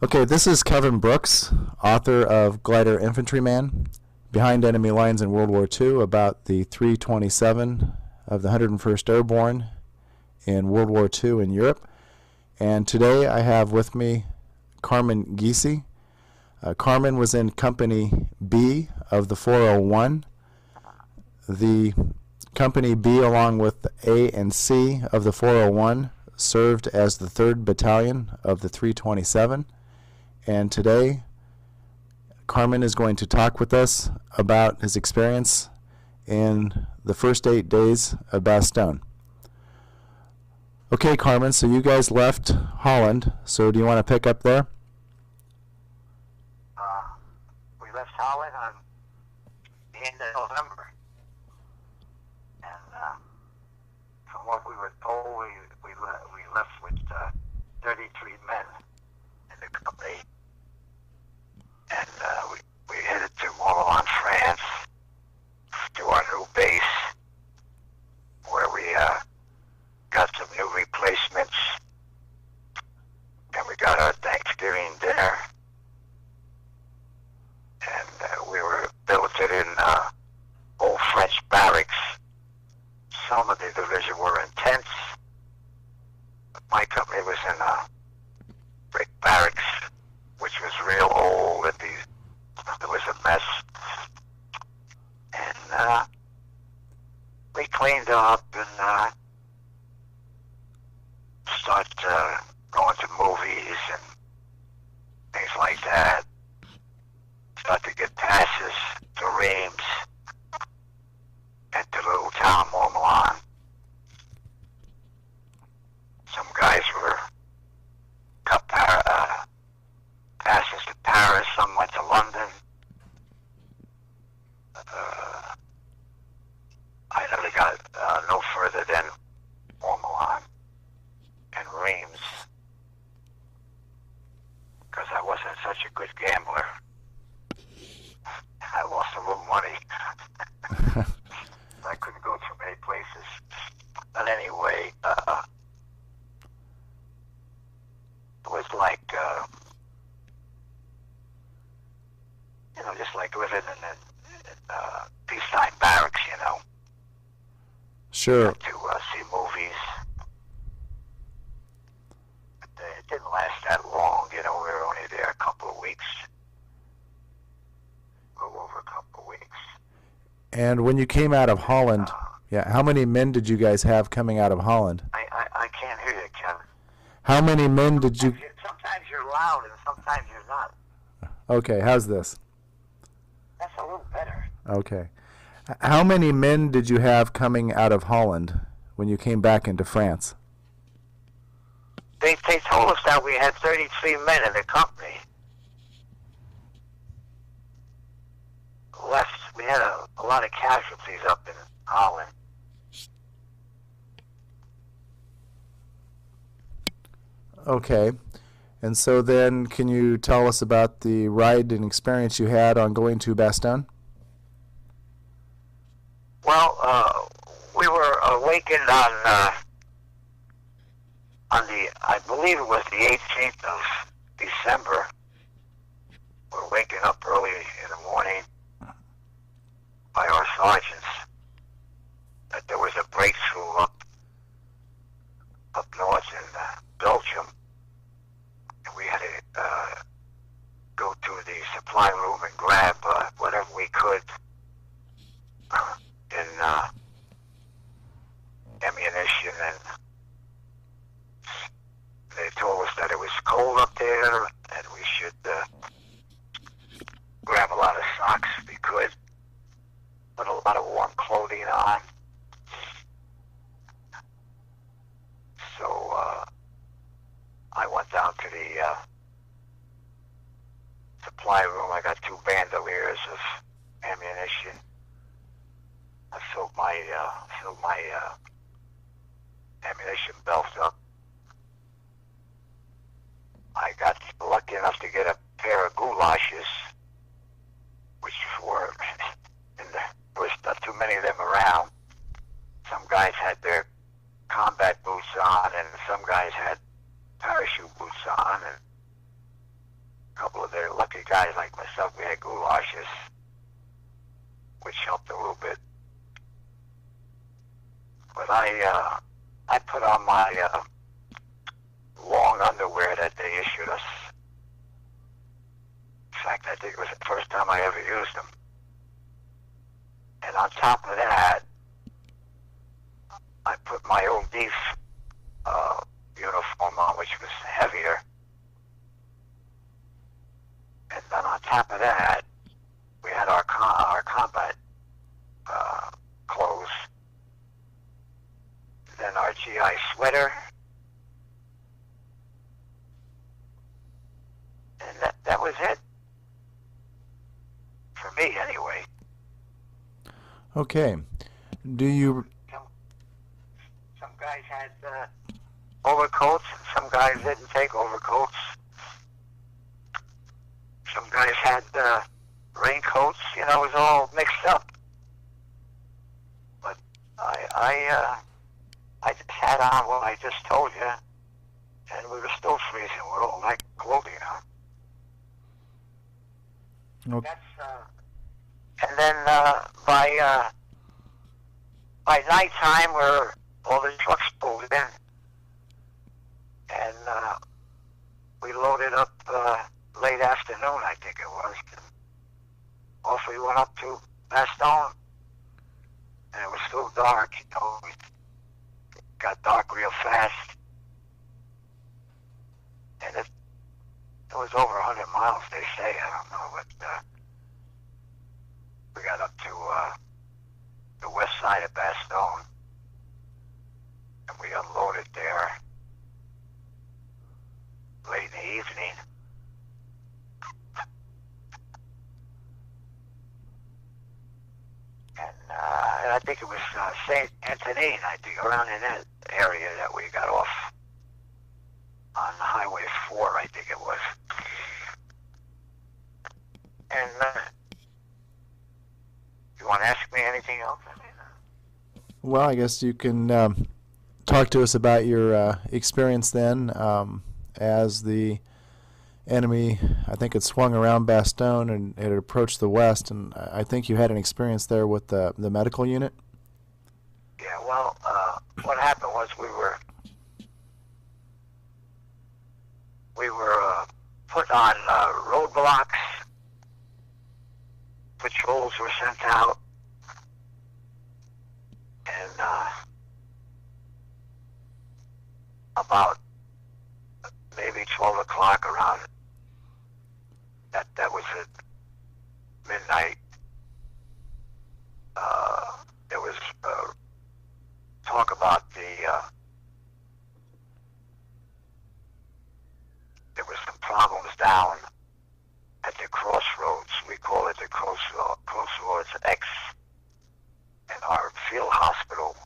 Okay, this is Kevin Brooks, author of Glider Infantryman, Behind Enemy Lines in World War II, about the 327 of the 101st Airborne in World War II in Europe. And today I have with me Carmen Giese. Carmen was in Company B of the 401. The Company B, along with A and C of the 401, served as the 3rd Battalion of the 327. And today, Carmen is going to talk with us about his experience in the first 8 days of Bastogne. Okay, Carmen, so you guys left Holland, so do you want to pick up there? We left Holland on the end of November. And from what we were told, we left with 33 men in the company. And we headed to Morlaix, France, to our new base, where we got some new replacements, and we got our Thanksgiving dinner, and we were billeted in old French barracks. Some of the division were in tents. My company was in brick barracks, which was real old, and there was a mess. And we cleaned up and started going to movies and things like that. Started to get passes to Reims and to the little town Morlaix. Some guys were got passes to Paris, some went to London. I never got no further than Morlaix and Reims, because I wasn't such a good gambler. I lost a little money. I couldn't go too many places. But anyway, it was like, just like living in peacetime barracks, Sure. To see movies. But it didn't last that long, we were only there a couple of weeks. A little over a couple of weeks. And when you came out of Holland, how many men did you guys have coming out of Holland? I can't hear you, Kevin. How many men did you... Sometimes you're loud and sometimes you're not. Okay, how's this? That's a little better. Okay. How many men did you have coming out of Holland when you came back into France? They told us that we had 33 men in the company. Left. We had a lot of casualties up in Holland. Okay. And so then, can you tell us about the ride and experience you had on going to Bastogne? Well, we were awakened on the, I believe it was the 18th of December. We're waking up early in the morning by our sergeants that there was a breakthrough up north in Belgium. And we had to go to the supply room and grab whatever we could in ammunition, and they told us that it was cold up there and we should grab a lot of socks if we could, put a lot of warm clothing on. So I went down to the supply room. I got 2 bandoliers of ammunition. I filled my ammunition belt up. I got lucky enough to get a pair of goulashes, which were there was not too many of them around. Some guys had their combat boots on, and some guys had parachute boots on, and guys like myself, we had goulashes, which helped a little bit. But I put on my long underwear that they issued us. In fact, I think it was the first time I ever used them. And on top of that, I put my old beef uniform on, which was heavier. And then on top of that, we had our combat clothes. Then our GI sweater. And that was it. For me, anyway. Okay. Do you... Some guys had overcoats, and some guys didn't take overcoats. Some guys had raincoats. You know, it was all mixed up. But I just had on what I just told you, and we were still freezing with all that clothing on. Okay. And then by nighttime, where all the trucks pulled in, and we loaded up late afternoon, I think it was. And off we went up to Bastogne, and it was still dark. You know, it got dark real fast, and it was over 100 miles, they say. I don't know, but we got up to the west side of Bastogne, and we unloaded there late in the evening. And I think it was St. Antoine, I think, around in that area that we got off on Highway 4, I think it was. And you want to ask me anything else? Well, I guess you can talk to us about your experience then as the enemy, I think it swung around Bastogne and it approached the west, and I think you had an experience there with the medical unit. Yeah, well, what happened was we were put on roadblocks. Patrols were sent out, and about maybe 12 o'clock around that was at midnight. There was talk about there was some problems down at the crossroads. We call it the crossroads X in our field hospital.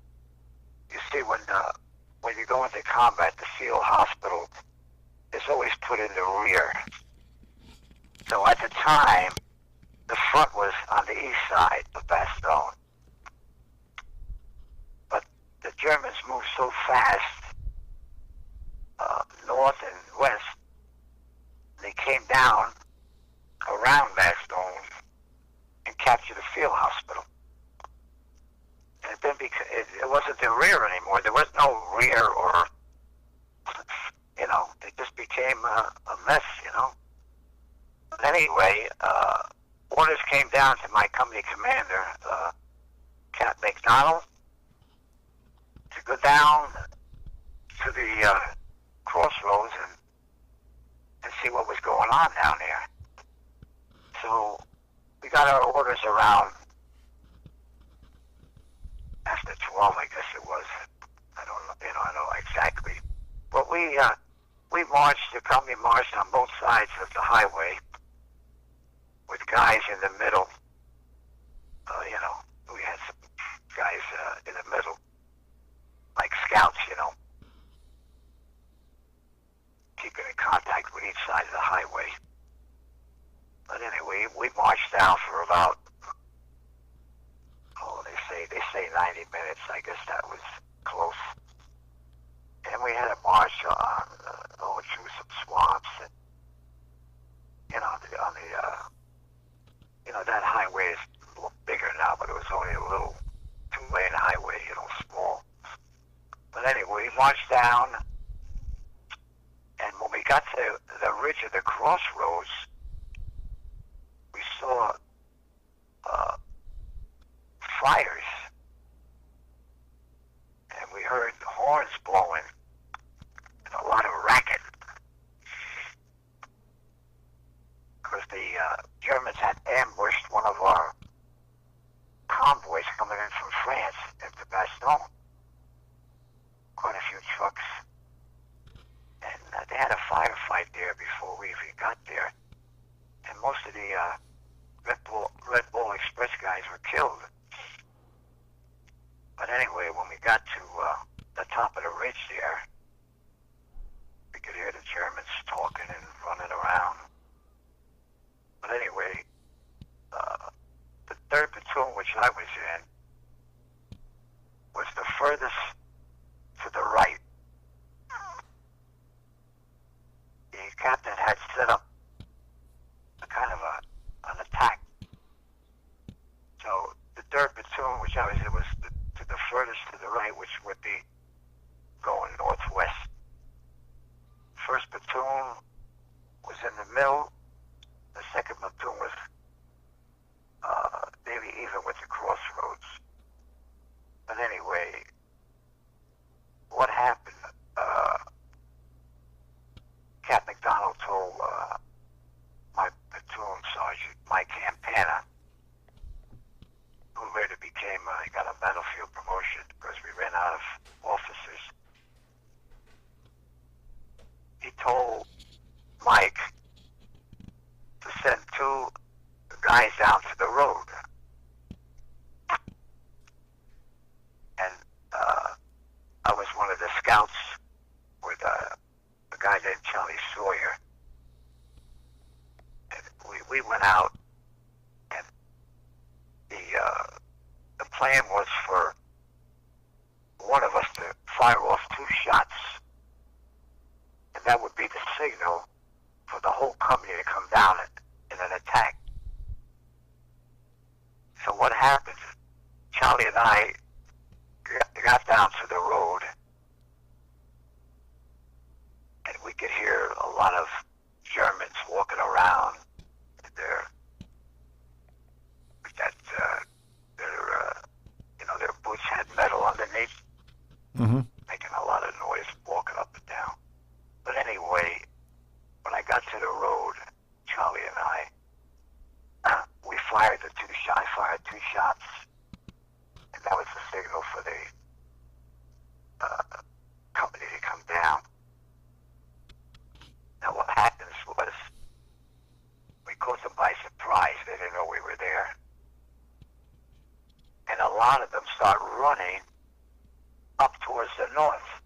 You see, when you go into combat, the field hospital is always put in the rear. So at the time, the front was on the east side of Bastogne. But the Germans moved so fast, north and west, they came down around Bastogne and captured the field hospital. And then it wasn't the rear anymore. There was no rear, or, you know, it just became a mess, you know. But anyway, orders came down to my company commander, Cap McDonald, to go down to the crossroads and see what was going on down there. So we got our orders around after 12, I guess it was. I don't know, you know, I don't know exactly. But we marched, the company marched on both sides of the highway with guys in the middle. You know, we had some guys in the middle, like scouts, you know, keeping in contact with each side of the highway. But anyway, we marched down for about, they say 90 minutes. I guess that was close. And we had a march on, through some swamps and, you know, on the the ridge of the crossroads, we saw fires, and we heard horns blowing and a lot of racket, because the Germans had ambushed one of our convoys coming in from France into Bastogne. Quite a few trucks, and they had a firefight there before we even got there, and most of the Red Bull Express guys were killed. But anyway, when we got to the top of the ridge there, we could hear the Germans talking and running around. But anyway, the 3rd platoon, which I was in, was the furthest to the right. The captain had set up a kind of an attack. So the 3rd platoon, which I was in, was to the furthest to the right, which would be going northwest. 1st platoon was in the middle. The 2nd platoon was maybe even with the crossroads. But anyway, what happened? Cap McDonald told my platoon sergeant, Mike Campana, who later became, he got a battlefield promotion because we ran out of officers. He told Mike to send 2 guys down to the road. And I was one of the scouts with a guy named Charlie Sawyer. And we went out, and the plan was for one of us to fire off 2 shots, and that would be the signal for the whole company to come down in an attack. So what happened? Charlie and I got down to the road, and we could hear a lot of Germans walking around. Their boots had metal underneath, making a lot of noise walking up and down. But anyway, when I got to the road, Charlie and I, we fired the 2 shots. I fired 2 shots, and that was the signal for the company to come down. Now what happens was, we caught them by surprise. They didn't know we were there. And a lot of them start running up towards the north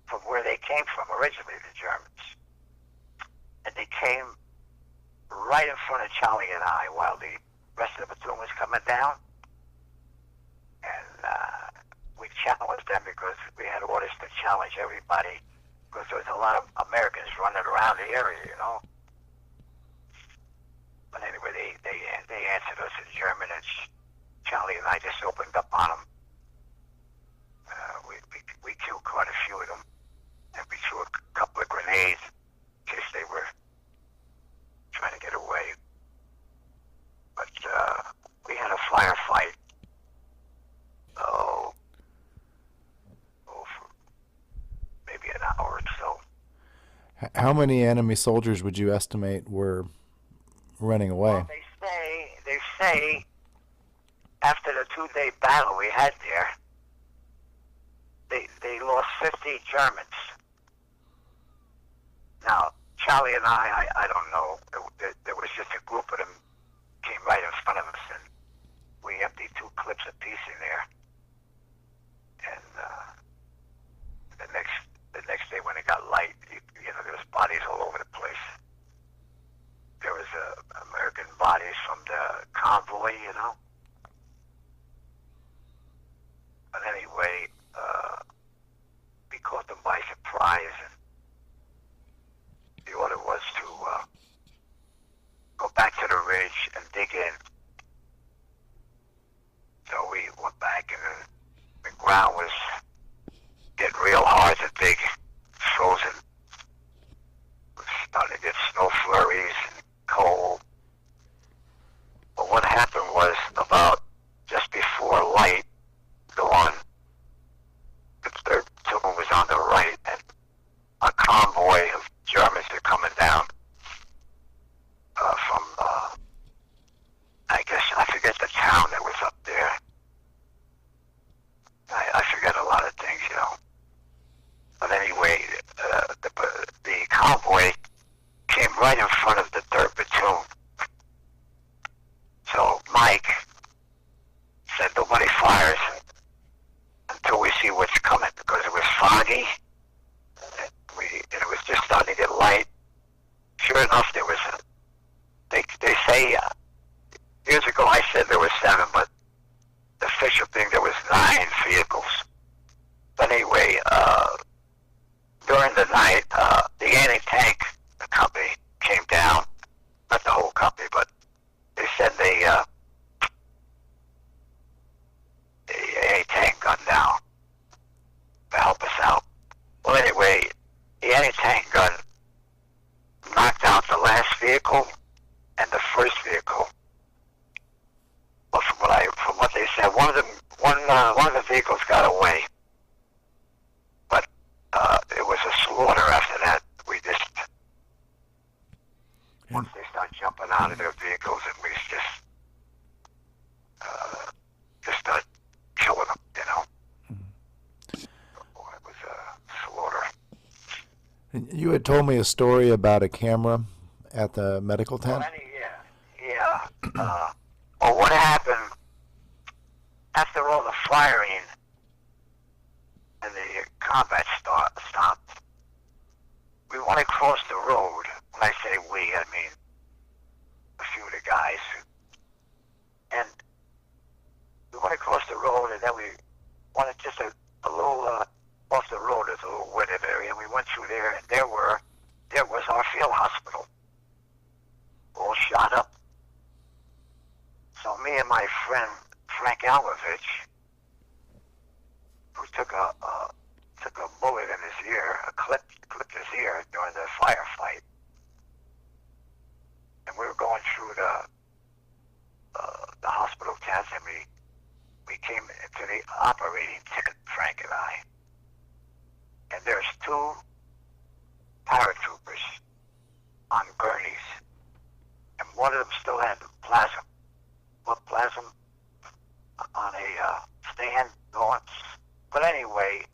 from where they came from originally, the Germans. And they came right in front of Charlie and I while the rest of the platoon was coming down. And we challenged them because we had orders to challenge everybody, because there was a lot of Americans running around the area, you know. But anyway, they answered us in German, and Charlie and I just opened up on them. We killed quite a few of them, and we threw a couple of grenades in case they were trying to get away. But we had a firefight. For maybe an hour or so. How many enemy soldiers would you estimate were running away? Well, they say after the 2-day battle we had there, they lost 50 Germans. Now, Charlie and I don't know. There was just a group of them came right in front of us, and we emptied 2 clips apiece in there. And the next day when it got light, there was bodies all over the place. There was American bodies from the convoy, But anyway, we caught them by surprise, and the order was to go back to the ridge and dig in. So we went back flurries and cold. But what happened was about just before light dawn, the third platoon was on the right, and a convoy of Germans are coming down from, I guess, I forget the town that was up there. I forget a lot of things, you know. But anyway, the convoy came right in front of the third platoon. So Mike said, nobody fires until we see what's coming, because it was foggy, and it was just starting to get light. Sure enough, there was they say, years ago I said there were 7, but the official thing, there was 9 vehicles. But anyway, during the night, the anti-tank company came down. Not the whole company, but they said the anti-tank gun down to help us out. Well, anyway, the anti-tank gun knocked out the last vehicle and the first vehicle. But from what they said, one of the vehicles got away. But it was a slaughter after that. We just once they start jumping out of their vehicles, and we just start killing them, you know. Boy, it was a slaughter. You had told me a story about a camera at the medical tent. Well, yeah. Well, what happened after all the firing and the combat stopped? We went across the road. When I say we, I mean a few of the guys. And we went across the road, and then we wanted just a little off the road. There's a little wooded area, and we went through there, and there was our field hospital, all shot up. So me and my friend Frank Almovich, who took a bullet in his ear, clipped his ear during the firefight, and we were going through the hospital tent, and we came into the operating tent, Frank and I, and there's 2 paratroopers on gurneys, and one of them still had plasma on a stand going. But anyway,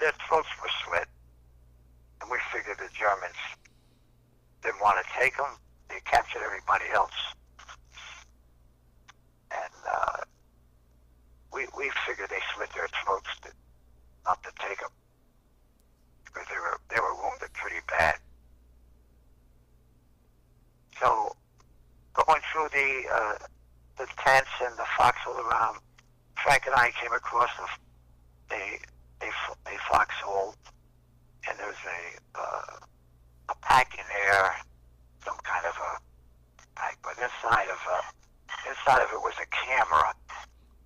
their throats were slit, and we figured the Germans didn't want to take them. They captured everybody else, and we figured they slit their throats not to take them, because they were wounded pretty bad. So going through the tents and the foxhole around, Frank and I came across a foxhole, and there's a pack in there, some kind of a pack, but inside of it was a camera,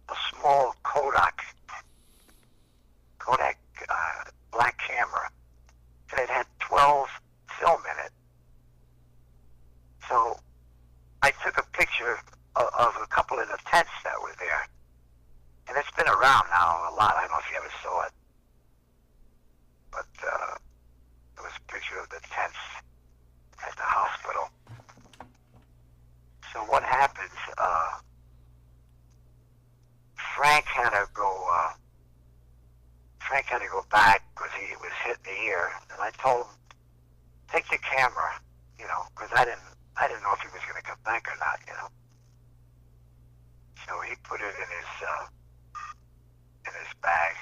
a small Kodak black camera, and it had 12 film in it. So I took a picture of a couple of the tents that were there, and it's been around now a lot. I don't know if you ever saw it, but it was a picture of the tents at the hospital. So what happens? Frank had to go back because he was hit in the ear, and I told him, take the camera, you know, because I didn't know if he was going to come back or not, you know. So he put it in his bag,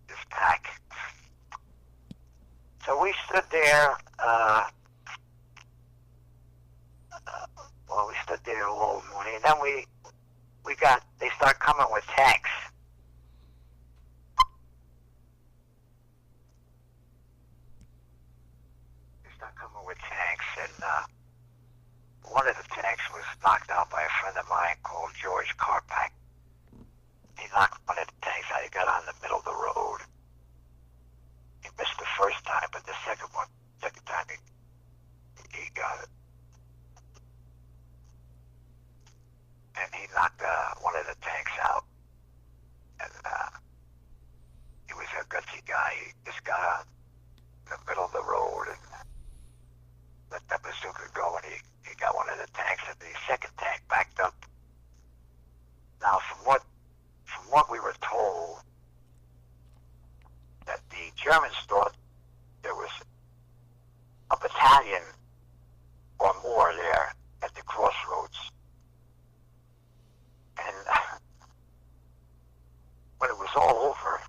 his pack. So we stood there. We stood there all morning, and then they start coming with tanks. And one of the tanks was knocked out by a friend of mine called George Karpak. He knocked one of the tanks out. He got on the middle of the road. He missed the first time, but the second time battalion or more there at the crossroads. And when it was all over,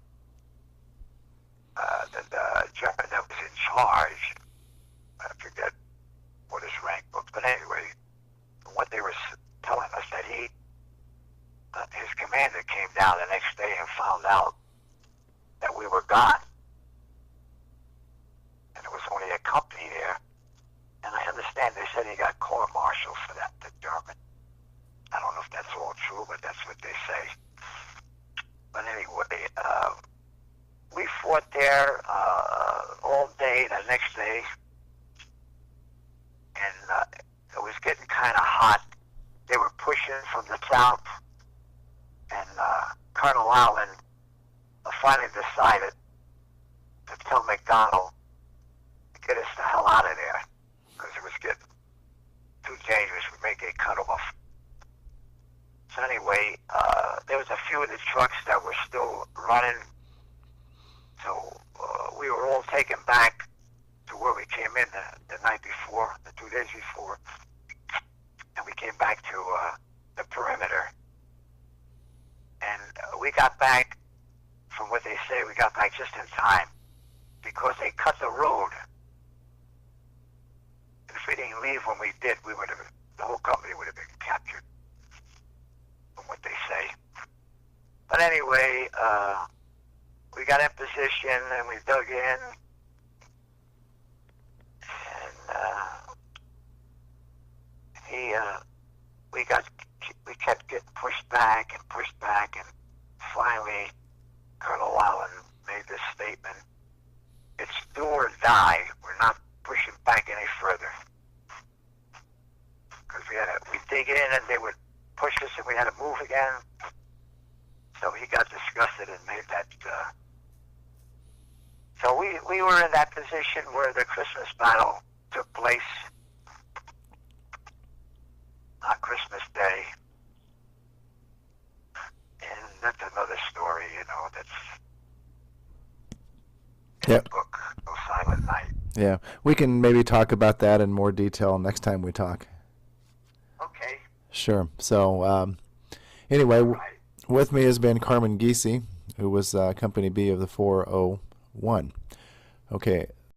the German that was in charge, I forget what his rank was, but anyway, what they were telling us that his commander came down the next day and found out that we were gone. And there was only a company there. And I understand they said he got court-martialed for that, the German. I don't know if that's all true, but that's what they say. But anyway, we fought there all day the next day. And it was getting kind of hot. They were pushing from the south. And Colonel Allen finally decided to tell McDonald to get us the hell out of there because it was getting too dangerous. We may get cut off. So anyway, there was a few of the trucks that were still running. So we were all taken back to where we came in the night before, the 2 days before. And we came back to the perimeter. And we got back, from what they say, we got back just in time because they cut the road. If we didn't leave when we did, the whole company would have been captured, from what they say. But anyway, we got in position and we dug in. And we kept getting pushed back, and finally, Colonel Allen made this statement: "It's do or die. We're not pushing back any further." Because we dig in, and they would push us, and we had to move again. So he got disgusted and made that. So we were in that position where the Christmas battle took place on Christmas Day. And that's another story, that's in Yep. the book, No Silent Night. Yeah, we can maybe talk about that in more detail next time we talk. Okay. Sure. So, anyway, Right. with me has been Carmen Giese, who was Company B of the 401. Okay,